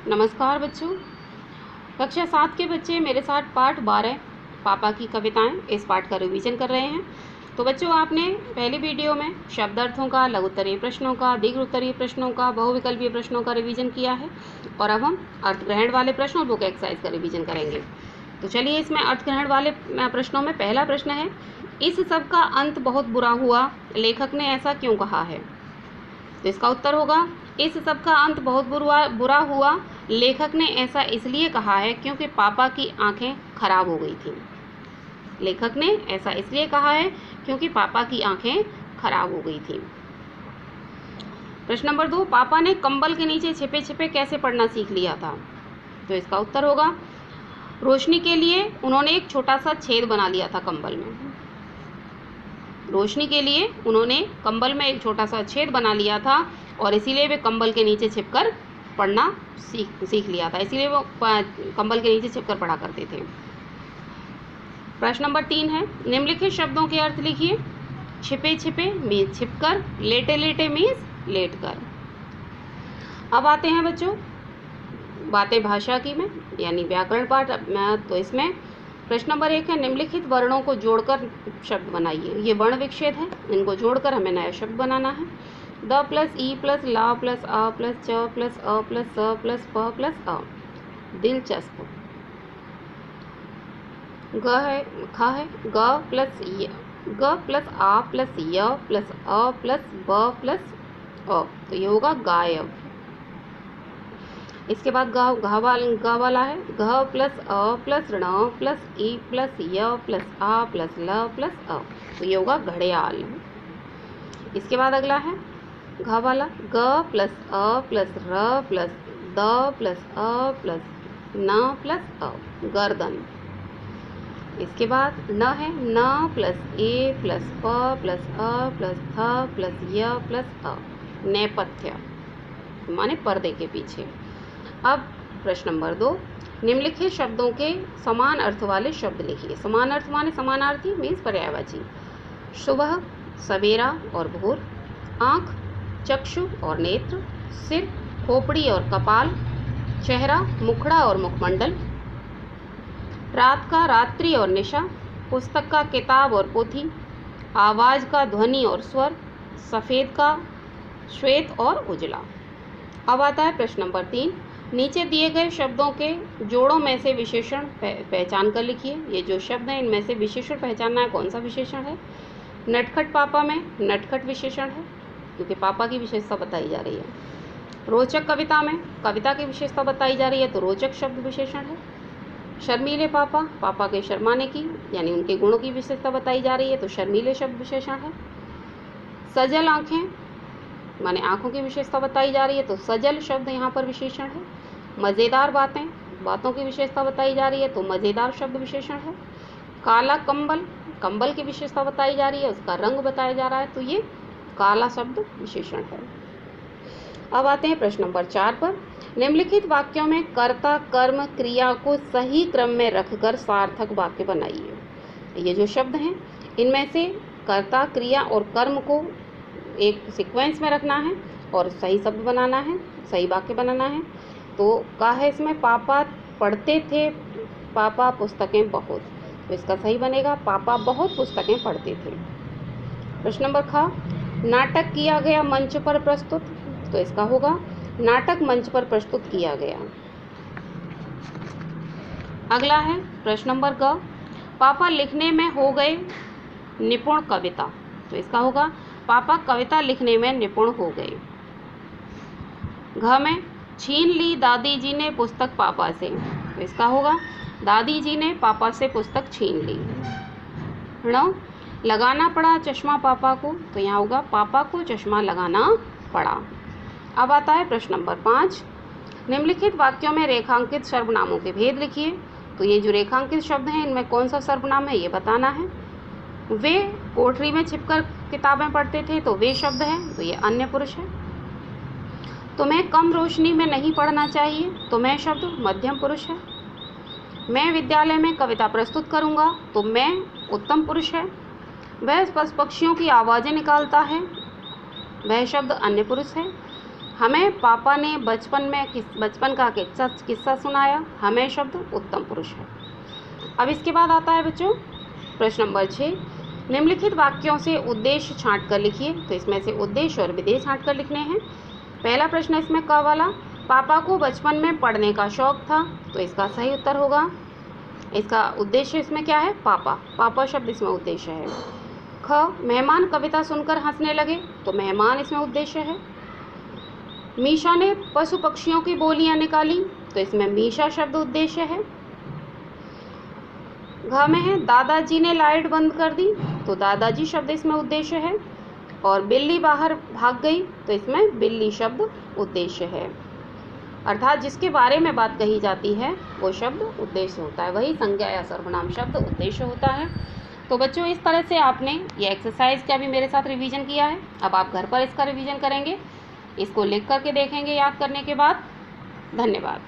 नमस्कार बच्चों। कक्षा 7 के बच्चे मेरे साथ पाठ 12 पापा की कविताएं इस पाठ का रिवीजन कर रहे हैं। तो बच्चों, आपने पहली वीडियो में शब्द अर्थों का, लघु उत्तरीय प्रश्नों का, दीर्घ उत्तरीय प्रश्नों का, बहुविकल्पीय प्रश्नों का रिवीजन किया है और अब हम अर्थग्रहण वाले प्रश्नों बुक एक्सरसाइज का रिवीजन करेंगे। तो चलिए, इसमें अर्थग्रहण वाले प्रश्नों में पहला प्रश्न है, इस सब का अंत बहुत बुरा हुआ, लेखक ने ऐसा क्यों कहा है? तो इसका उत्तर होगा, इस सब का अंत बहुत बुरा हुआ, लेखक ने ऐसा इसलिए कहा है क्योंकि पापा की आंखें खराब हो गई थीं। लेखक ने ऐसा इसलिए कहा है क्योंकि पापा की आंखें खराब हो गई थीं। प्रश्न नंबर 2, पापा ने कंबल के नीचे छिपे छिपे कैसे पढ़ना सीख लिया था? तो इसका उत्तर होगा, रोशनी के लिए उन्होंने एक छोटा सा छेद बना लिया था कंबल में। रोशनी के लिए उन्होंने कंबल में एक छोटा सा छेद बना लिया था और इसीलिए वे कंबल के नीचे छिपकर पढ़ना सीख लिया था, इसीलिए वो कंबल के नीचे छिपकर पढ़ा करते थे। प्रश्न नंबर 3 है, निम्नलिखित शब्दों के अर्थ लिखिए। छिपे छिपे मीन्स छिपकर, लेटे लेटे मीन्स लेटकर। अब आते हैं बच्चों बातें भाषा की में, यानी व्याकरण पाठ में। तो इसमें प्रश्न नंबर 1 है, निम्नलिखित वर्णों को जोड़कर शब्द बनाइए। ये वर्ण विच्छेद है, इनको जोड़कर हमें नया शब्द बनाना है। द प्लस ई प्लस ला प्लस आ प्लस च प्लस अ प्लस स प्लस प प्लस अ, दिलचस्प। ग है, ख है, ग प्लस आ प्लस य प्लस अ प्लस ब प्लस अ, तो ये होगा गायब। इसके बाद ग वाला है, घ प्लस अ प्लस ण प्लस ई प्लस य प्लस आ प्लस ल प्लस अ, तो ये होगा घड़ियाल। इसके बाद अगला है घ वाला, ग प्लस अ प्लस र प्लस द प्लस अ प्लस न प्लस अ, गर्दन। इसके बाद न है, न प्लस ए प्लस प प्लस अ प्लस थ प्लस य प्लस अ, नेपथ्य माने पर्दे के पीछे। अब प्रश्न नंबर 2, निम्नलिखित शब्दों के समान अर्थ वाले शब्द लिखिए। समान अर्थ माने समानार्थी मीन्स पर्यायवाची। सुबह, सवेरा और भोर, आँख, चक्षु और नेत्र, सिर, खोपड़ी और कपाल, चेहरा, मुखड़ा और मुखमंडल, रात का रात्रि और निशा, पुस्तक का किताब और पोथी, आवाज़ का ध्वनि और स्वर, सफ़ेद का श्वेत और उजला। अब आता है प्रश्न नंबर 3, नीचे दिए गए शब्दों के जोड़ों में से विशेषण पहचान कर लिखिए। ये जो शब्द हैं इनमें से विशेषण पहचानना है, कौन सा विशेषण है। नटखट पापा में नटखट विशेषण है क्योंकि पापा की विशेषता बताई जा रही है। रोचक कविता में कविता की विशेषता बताई जा रही है, तो रोचक शब्द विशेषण है। शर्मीले पापा, पापा के शर्माने की यानी उनके गुणों की विशेषता बताई जा रही है, तो शर्मीले शब्द विशेषण है। सजल आँखें माने आँखों की विशेषता बताई जा रही है, तो सजल शब्द यहाँ पर विशेषण है। मज़ेदार बातें, बातों की विशेषता बताई जा रही है, तो मज़ेदार शब्द विशेषण है। काला कंबल, कंबल की विशेषता बताई जा रही है, उसका रंग बताया जा रहा है, तो ये काला शब्द विशेषण है। अब आते हैं प्रश्न नंबर 4 पर, निम्नलिखित वाक्यों में कर्ता कर्म क्रिया को सही क्रम में रखकर सार्थक वाक्य बनाइए। ये जो शब्द हैं इनमें से कर्ता, क्रिया और कर्म को एक सीक्वेंस में रखना है और सही शब्द बनाना है, सही वाक्य बनाना है। तो कहा है इसमें, पापा पढ़ते थे पापा पुस्तकें बहुत, तो इसका सही बनेगा पापा बहुत पुस्तकें पढ़ते थे। प्रश्न नंबर ख, नाटक किया गया मंच पर प्रस्तुत, तो इसका होगा नाटक मंच पर प्रस्तुत किया गया। अगला है प्रश्न नंबर ग, पापा लिखने में हो गए निपुण कविता, तो इसका होगा पापा कविता लिखने में निपुण हो गए। घ में, छीन ली दादी जी ने पुस्तक पापा से, तो इसका होगा दादी जी ने पापा से पुस्तक छीन ली। ण, लगाना पड़ा चश्मा पापा को, तो यहाँ होगा पापा को चश्मा लगाना पड़ा। अब आता है प्रश्न नंबर 5, निम्नलिखित वाक्यों में रेखांकित सर्वनामों के भेद लिखिए। तो ये जो रेखांकित शब्द हैं इनमें कौन सा सर्वनाम है ये बताना है। वे कोठरी में छिपकर किताबें पढ़ते थे, तो वे शब्द है, तो ये अन्य पुरुष है। तुम्हें कम रोशनी में नहीं पढ़ना चाहिए, तो मैं शब्द मध्यम पुरुष है। मैं विद्यालय में कविता प्रस्तुत करूँगा, तो मैं उत्तम पुरुष है। वह पक्षियों की आवाज़ें निकालता है, वह शब्द अन्य पुरुष है। हमें पापा ने बचपन का किस्सा सुनाया। हमें शब्द उत्तम पुरुष है। अब इसके बाद आता है बच्चों प्रश्न नंबर 6, निम्नलिखित वाक्यों से उद्देश्य छांट कर लिखिए। तो इसमें से उद्देश्य और विधेय छांट कर लिखने हैं। पहला प्रश्न इसमें क वाला, पापा को बचपन में पढ़ने का शौक था। तो इसका सही उत्तर होगा, इसका उद्देश्य इसमें क्या है, पापा। पापा शब्द इसमें उद्देश्य है। ख, मेहमान कविता सुनकर हंसने लगे। तो मेहमान इसमें उद्देश्य है। मीशा ने पशु पक्षियों की बोलियां निकाली। तो इसमें मीशा शब्द उद्देश्य है। घ में है, दादाजी ने लाइट बंद कर दी। तो दादाजी शब्द इसमें उद्देश्य है। और बिल्ली बाहर भाग गई। तो इसमें बिल्ली शब्द उद्देश्य है। अर्थात जिसके बारे में बात कही जाती है वो शब्द उद्देश्य होता है, वही संज्ञा या सर्वनाम शब्द उद्देश्य होता है। तो बच्चों इस तरह से आपने ये एक्सरसाइज का भी मेरे साथ रिवीजन किया है। अब आप घर पर इसका रिवीजन करेंगे, इसको लिख करके देखेंगे याद करने के बाद। धन्यवाद।